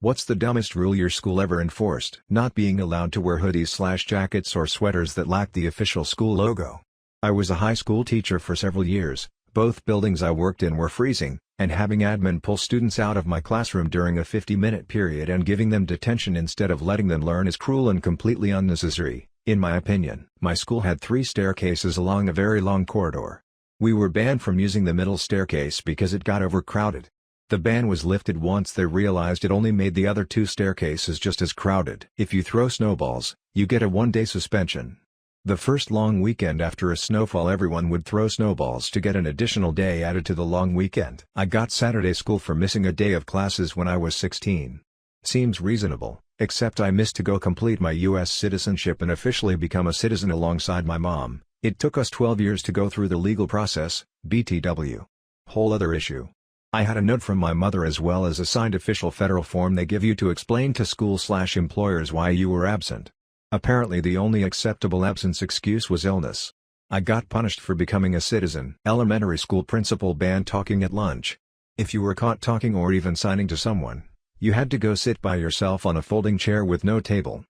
What's the dumbest rule your school ever enforced? Not being allowed to wear hoodies/jackets or sweaters that lacked the official school logo. I was a high school teacher for several years. Both buildings I worked in were freezing, and having admin pull students out of my classroom during a 50-minute period and giving them detention instead of letting them learn is cruel and completely unnecessary, in my opinion. My school had 3 staircases along a very long corridor. We were banned from using the middle staircase because it got overcrowded. The ban was lifted once they realized it only made the other 2 staircases just as crowded. If you throw snowballs, you get a 1-day suspension. The first long weekend after a snowfall everyone would throw snowballs to get an additional day added to the long weekend. I got Saturday school for missing a day of classes when I was 16. Seems reasonable, except I missed to go complete my US citizenship and officially become a citizen alongside my mom. It took us 12 years to go through the legal process, BTW. Whole other issue. I had a note from my mother as well as a signed official federal form they give you to explain to school/employers why you were absent. Apparently the only acceptable absence excuse was illness. I got punished for becoming a citizen. Elementary school principal banned talking at lunch. If you were caught talking or even signing to someone, you had to go sit by yourself on a folding chair with no table.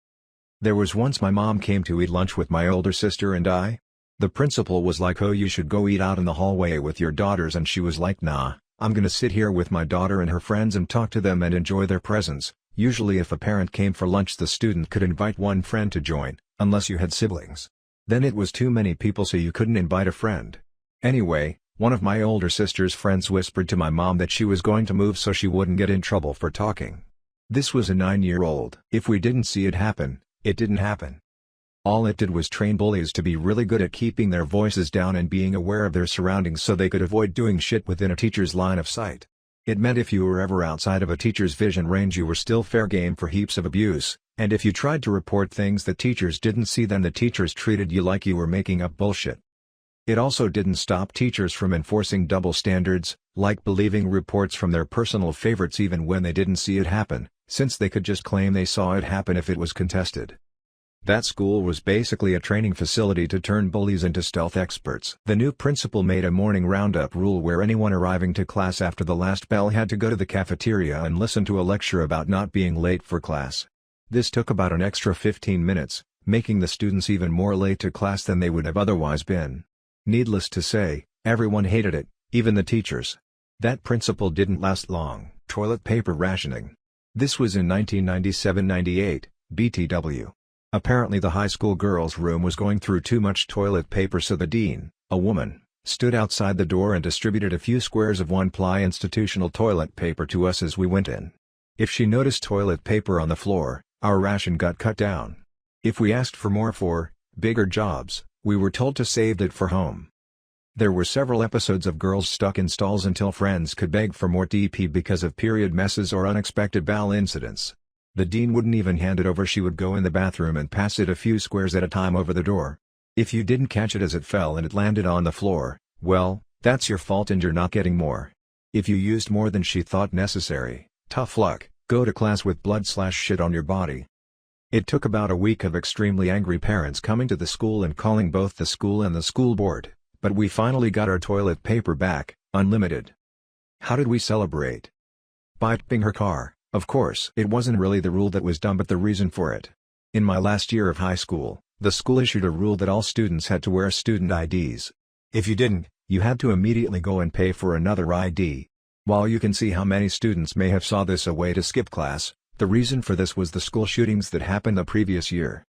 There was once my mom came to eat lunch with my older sister and I. The principal was like, "Oh, you should go eat out in the hallway with your daughters," and she was like, "Nah. I'm gonna sit here with my daughter and her friends and talk to them and enjoy their presence." Usually if a parent came for lunch the student could invite one friend to join, unless you had siblings. Then it was too many people so you couldn't invite a friend. Anyway, one of my older sister's friends whispered to my mom that she was going to move so she wouldn't get in trouble for talking. This was a 9-year-old. If we didn't see it happen, it didn't happen. All it did was train bullies to be really good at keeping their voices down and being aware of their surroundings so they could avoid doing shit within a teacher's line of sight. It meant if you were ever outside of a teacher's vision range you were still fair game for heaps of abuse, and if you tried to report things that teachers didn't see then the teachers treated you like you were making up bullshit. It also didn't stop teachers from enforcing double standards, like believing reports from their personal favorites even when they didn't see it happen, since they could just claim they saw it happen if it was contested. That school was basically a training facility to turn bullies into stealth experts. The new principal made a morning roundup rule where anyone arriving to class after the last bell had to go to the cafeteria and listen to a lecture about not being late for class. This took about an extra 15 minutes, making the students even more late to class than they would have otherwise been. Needless to say, everyone hated it, even the teachers. That principal didn't last long. Toilet paper rationing. This was in 1997-98, BTW. Apparently the high school girls' room was going through too much toilet paper so the dean, a woman, stood outside the door and distributed a few squares of 1-ply institutional toilet paper to us as we went in. If she noticed toilet paper on the floor, our ration got cut down. If we asked for more for bigger jobs, we were told to save it for home. There were several episodes of girls stuck in stalls until friends could beg for more TP because of period messes or unexpected bowel incidents. The dean wouldn't even hand it over, she would go in the bathroom and pass it a few squares at a time over the door. If you didn't catch it as it fell and it landed on the floor, well, that's your fault and you're not getting more. If you used more than she thought necessary, tough luck, go to class with blood/shit on your body. It took about a week of extremely angry parents coming to the school and calling both the school and the school board, but we finally got our toilet paper back, unlimited. How did we celebrate? By tipping her car. Of course. It wasn't really the rule that was dumb but the reason for it. In my last year of high school, the school issued a rule that all students had to wear student IDs. If you didn't, you had to immediately go and pay for another ID. While you can see how many students may have saw this a way to skip class, the reason for this was the school shootings that happened the previous year.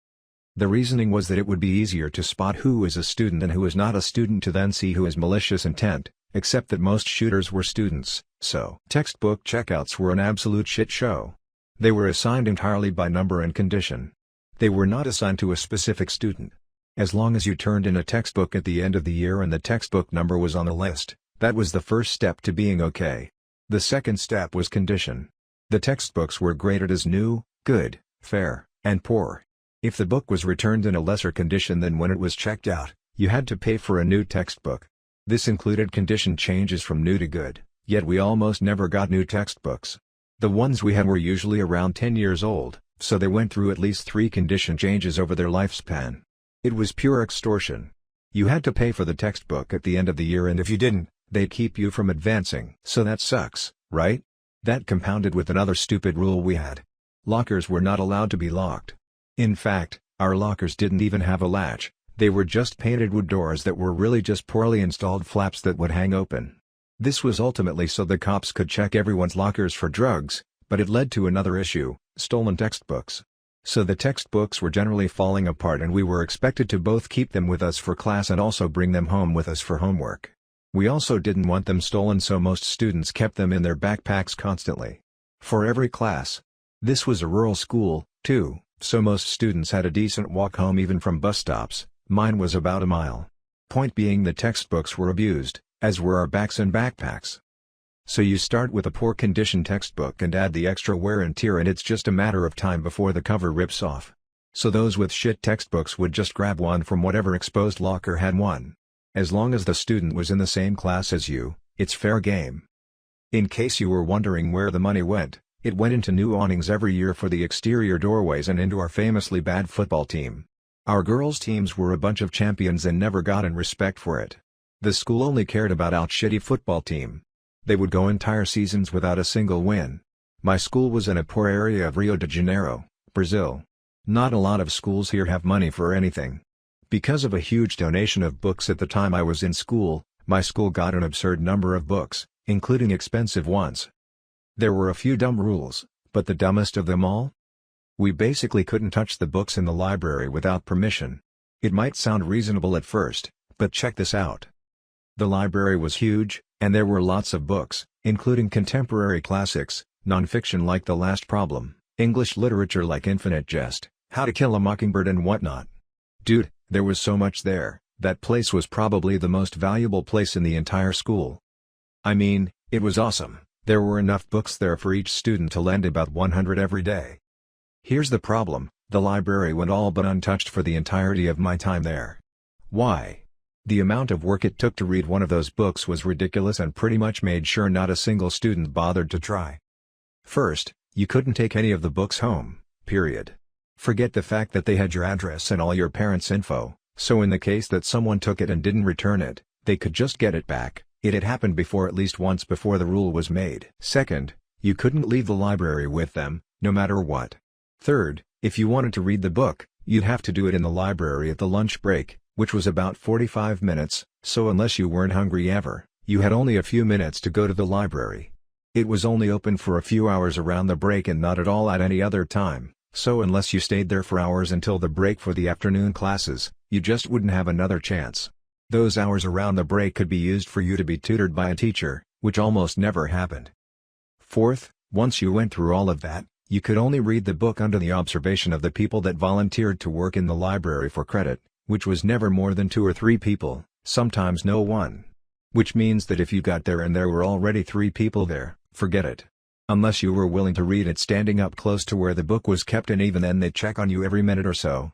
The reasoning was that it would be easier to spot who is a student and who is not a student to then see who has malicious intent, except that most shooters were students, so textbook checkouts were an absolute shit show. They were assigned entirely by number and condition. They were not assigned to a specific student. As long as you turned in a textbook at the end of the year and the textbook number was on the list, that was the first step to being okay. The second step was condition. The textbooks were graded as new, good, fair, and poor. If the book was returned in a lesser condition than when it was checked out, you had to pay for a new textbook. This included condition changes from new to good, yet we almost never got new textbooks. The ones we had were usually around 10 years old, so they went through at least 3 condition changes over their lifespan. It was pure extortion. You had to pay for the textbook at the end of the year and if you didn't, they'd keep you from advancing. So that sucks, right? That compounded with another stupid rule we had. Lockers were not allowed to be locked. In fact, our lockers didn't even have a latch, they were just painted wood doors that were really just poorly installed flaps that would hang open. This was ultimately so the cops could check everyone's lockers for drugs, but it led to another issue, stolen textbooks. So the textbooks were generally falling apart and we were expected to both keep them with us for class and also bring them home with us for homework. We also didn't want them stolen, so most students kept them in their backpacks constantly. For every class. This was a rural school, too, so most students had a decent walk home even from bus stops. Mine was about a mile. Point being, the textbooks were abused, as were our bags and backpacks. So you start with a poor condition textbook and add the extra wear and tear and it's just a matter of time before the cover rips off. So those with shit textbooks would just grab one from whatever exposed locker had one. As long as the student was in the same class as you, it's fair game. In case you were wondering where the money went, it went into new awnings every year for the exterior doorways and into our famously bad football team. Our girls' teams were a bunch of champions and never gotten respect for it. The school only cared about our shitty football team. They would go entire seasons without a single win. My school was in a poor area of Rio de Janeiro, Brazil. Not a lot of schools here have money for anything. Because of a huge donation of books at the time I was in school, my school got an absurd number of books, including expensive ones. There were a few dumb rules, but the dumbest of them all? We basically couldn't touch the books in the library without permission. It might sound reasonable at first, but check this out. The library was huge, and there were lots of books, including contemporary classics, non-fiction like The Last Problem, English literature like Infinite Jest, How to Kill a Mockingbird and whatnot. Dude, there was so much there, that place was probably the most valuable place in the entire school. I mean, it was awesome, there were enough books there for each student to lend about 100 every day. Here's the problem, the library went all but untouched for the entirety of my time there. Why? The amount of work it took to read one of those books was ridiculous and pretty much made sure not a single student bothered to try. First, you couldn't take any of the books home, period. Forget the fact that they had your address and all your parents' info, so in the case that someone took it and didn't return it, they could just get it back. It had happened before at least once before the rule was made. Second, you couldn't leave the library with them, no matter what. Third, if you wanted to read the book, you'd have to do it in the library at the lunch break, which was about 45 minutes, so unless you weren't hungry ever, you had only a few minutes to go to the library. It was only open for a few hours around the break and not at all at any other time. So unless you stayed there for hours until the break for the afternoon classes, you just wouldn't have another chance. Those hours around the break could be used for you to be tutored by a teacher, which almost never happened. Fourth, once you went through all of that, you could only read the book under the observation of the people that volunteered to work in the library for credit, which was never more than 2 or 3 people, sometimes no one. Which means that if you got there and there were already 3 people there, forget it. Unless you were willing to read it standing up close to where the book was kept, and even then they'd check on you every minute or so.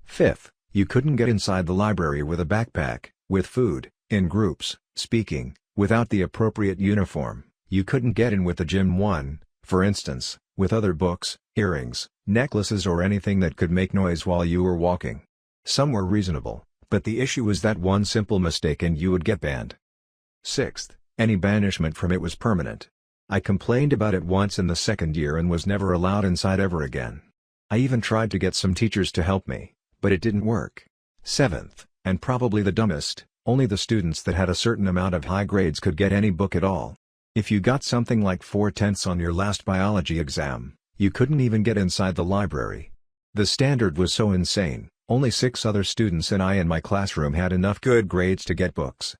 Fifth, you couldn't get inside the library with a backpack, with food, in groups, speaking, without the appropriate uniform. You couldn't get in with the gym one, for instance, with other books, earrings, necklaces or anything that could make noise while you were walking. Some were reasonable, but the issue was that one simple mistake and you would get banned. Sixth, any banishment from it was permanent. I complained about it once in the second year and was never allowed inside ever again. I even tried to get some teachers to help me, but it didn't work. Seventh, and probably the dumbest, only the students that had a certain amount of high grades could get any book at all. If you got something like 4/10 on your last biology exam, you couldn't even get inside the library. The standard was so insane, only 6 other students and I in my classroom had enough good grades to get books.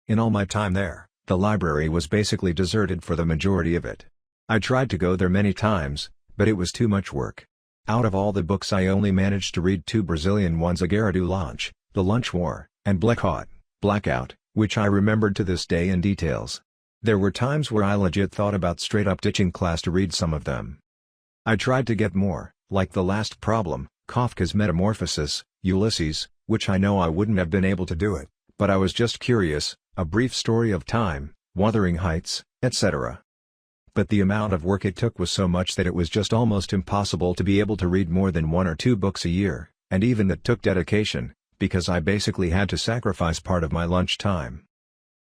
In all my time there, the library was basically deserted for the majority of it. I tried to go there many times, but it was too much work. Out of all the books I only managed to read 2 Brazilian ones: A Guerra do Lanche, The Lunch War, and Blackout, which I remembered to this day in details. There were times where I legit thought about straight up ditching class to read some of them. I tried to get more, like The Last Problem, Kafka's Metamorphosis, Ulysses, which I know I wouldn't have been able to do it, but I was just curious, A Brief Story of Time, Wuthering Heights, etc. But the amount of work it took was so much that it was just almost impossible to be able to read more than 1 or 2 books a year, and even that took dedication, because I basically had to sacrifice part of my lunch time.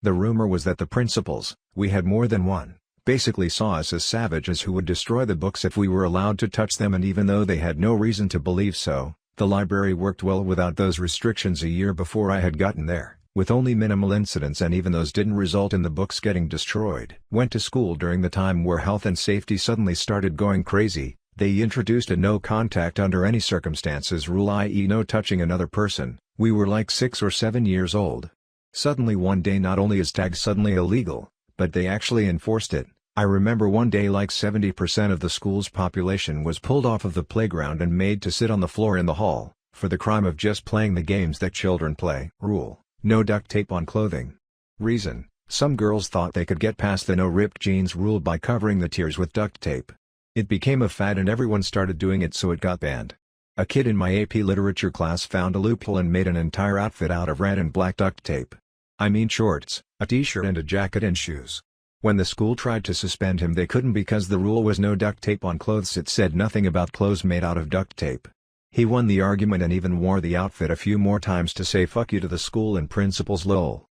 The rumor was that the principals, we had more than one, basically saw us as savages who would destroy the books if we were allowed to touch them, and even though they had no reason to believe so, the library worked well without those restrictions a year before I had gotten there, with only minimal incidents, and even those didn't result in the books getting destroyed. Went to school during the time where health and safety suddenly started going crazy. They introduced a no contact under any circumstances rule, i.e. no touching another person. We were like 6 or 7 years old. Suddenly one day not only is tag suddenly illegal, but they actually enforced it. I remember one day like 70% of the school's population was pulled off of the playground and made to sit on the floor in the hall, for the crime of just playing the games that children play. Rule: no duct tape on clothing. Reason: some girls thought they could get past the no ripped jeans rule by covering the tears with duct tape. It became a fad and everyone started doing it, so it got banned. A kid in my AP literature class found a loophole and made an entire outfit out of red and black duct tape. I mean shorts, a t-shirt and a jacket and shoes. When the school tried to suspend him they couldn't because the rule was no duct tape on clothes. It said nothing about clothes made out of duct tape. He won the argument and even wore the outfit a few more times to say fuck you to the school and principals. Lol.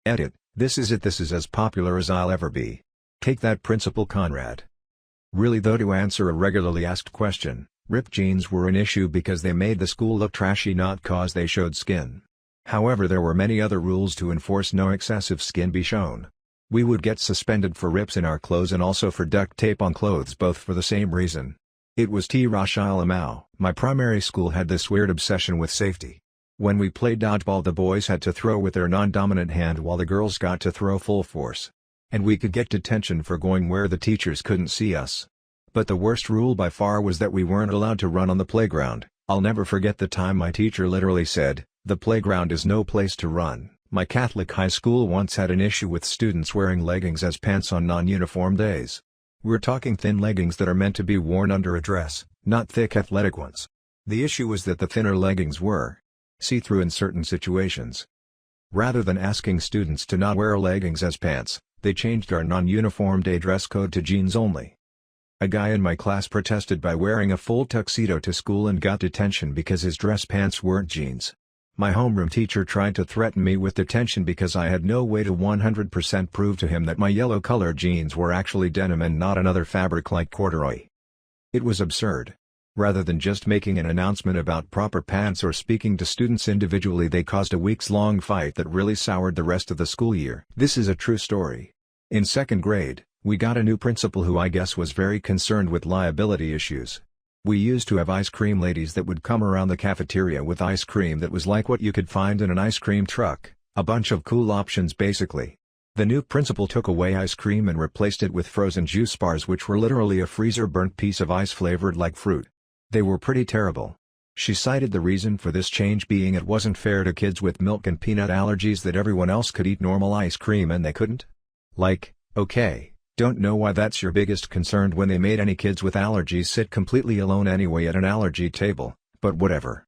Edit: this is it. This is as popular as I'll ever be. Take that, Principal Conrad. Really though, to answer a regularly asked question, ripped jeans were an issue because they made the school look trashy, not cause they showed skin. However, there were many other rules to enforce no excessive skin be shown. We would get suspended for rips in our clothes and also for duct tape on clothes, both for the same reason. It was Lamau. My primary school had this weird obsession with safety. When we played dodgeball, the boys had to throw with their non-dominant hand while the girls got to throw full force. And we could get detention for going where the teachers couldn't see us. But the worst rule by far was that we weren't allowed to run on the playground. I'll never forget the time my teacher literally said, "The playground is no place to run." My Catholic high school once had an issue with students wearing leggings as pants on non-uniform days. We're talking thin leggings that are meant to be worn under a dress, not thick athletic ones. The issue was that the thinner leggings were see-through in certain situations. Rather than asking students to not wear leggings as pants, they changed our non-uniform day dress code to jeans only. A guy in my class protested by wearing a full tuxedo to school and got detention because his dress pants weren't jeans. My homeroom teacher tried to threaten me with detention because I had no way to 100% prove to him that my yellow-colored jeans were actually denim and not another fabric like corduroy. It was absurd. Rather than just making an announcement about proper pants or speaking to students individually, they caused a weeks-long fight that really soured the rest of the school year. This is a true story. In 2nd grade, we got a new principal who I guess was very concerned with liability issues. We used to have ice cream ladies that would come around the cafeteria with ice cream that was like what you could find in an ice cream truck, a bunch of cool options basically. The new principal took away ice cream and replaced it with frozen juice bars, which were literally a freezer-burnt piece of ice flavored like fruit. They were pretty terrible. She cited the reason for this change being it wasn't fair to kids with milk and peanut allergies that everyone else could eat normal ice cream and they couldn't. Like, okay. Don't know why that's your biggest concern when they made any kids with allergies sit completely alone anyway at an allergy table, but whatever.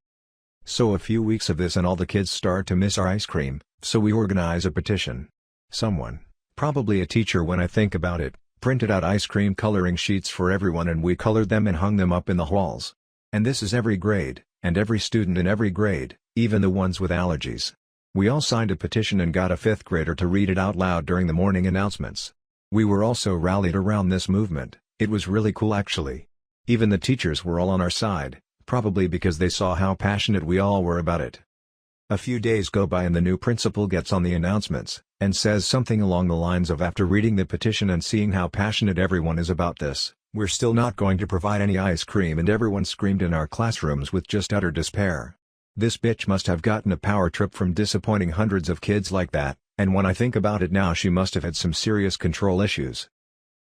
So a few weeks of this and all the kids start to miss our ice cream, so we organize a petition. Someone, probably a teacher when I think about it, printed out ice cream coloring sheets for everyone and we colored them and hung them up in the halls. And this is every grade, and every student in every grade, even the ones with allergies. We all signed a petition and got a 5th grader to read it out loud during the morning announcements. We were also rallied around this movement. It was really cool actually. Even the teachers were all on our side, probably because they saw how passionate we all were about it. A few days go by and the new principal gets on the announcements, and says something along the lines of, after reading the petition and seeing how passionate everyone is about this, we're still not going to provide any ice cream, and everyone screamed in our classrooms with just utter despair. This bitch must have gotten a power trip from disappointing hundreds of kids like that. And when I think about it now, she must have had some serious control issues.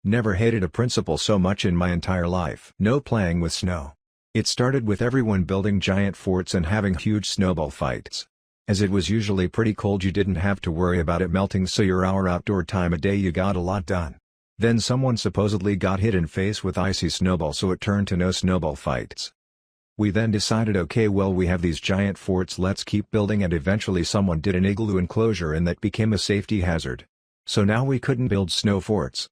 Never hated a principal so much in my entire life. No playing with snow. It started with everyone building giant forts and having huge snowball fights. As it was usually pretty cold, you didn't have to worry about it melting, so your hour outdoor time a day you got a lot done. Then someone supposedly got hit in face with icy snowball, so it turned to no snowball fights. We then decided, okay, well, we have these giant forts, let's keep building, and eventually someone did an igloo enclosure and that became a safety hazard. So now we couldn't build snow forts.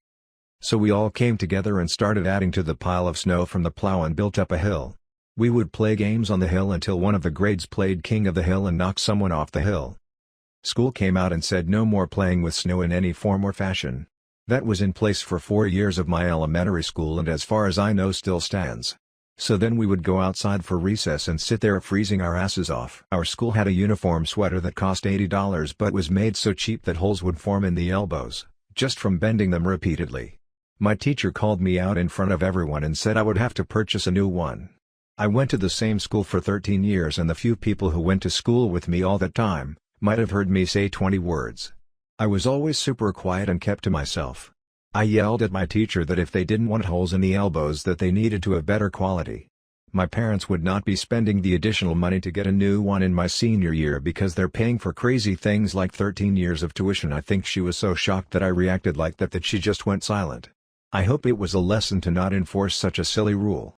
So we all came together and started adding to the pile of snow from the plow and built up a hill. We would play games on the hill until one of the grades played king of the hill and knocked someone off the hill. School came out and said no more playing with snow in any form or fashion. That was in place for 4 years of my elementary school and as far as I know still stands. So then we would go outside for recess and sit there freezing our asses off. Our school had a uniform sweater that cost $80 but was made so cheap that holes would form in the elbows, just from bending them repeatedly. My teacher called me out in front of everyone and said I would have to purchase a new one. I went to the same school for 13 years and the few people who went to school with me all that time, might have heard me say 20 words. I was always super quiet and kept to myself. I yelled at my teacher that if they didn't want holes in the elbows that they needed to have better quality. My parents would not be spending the additional money to get a new one in my senior year because they're paying for crazy things like 13 years of tuition. I think she was so shocked that I reacted like that she just went silent. I hope it was a lesson to not enforce such a silly rule.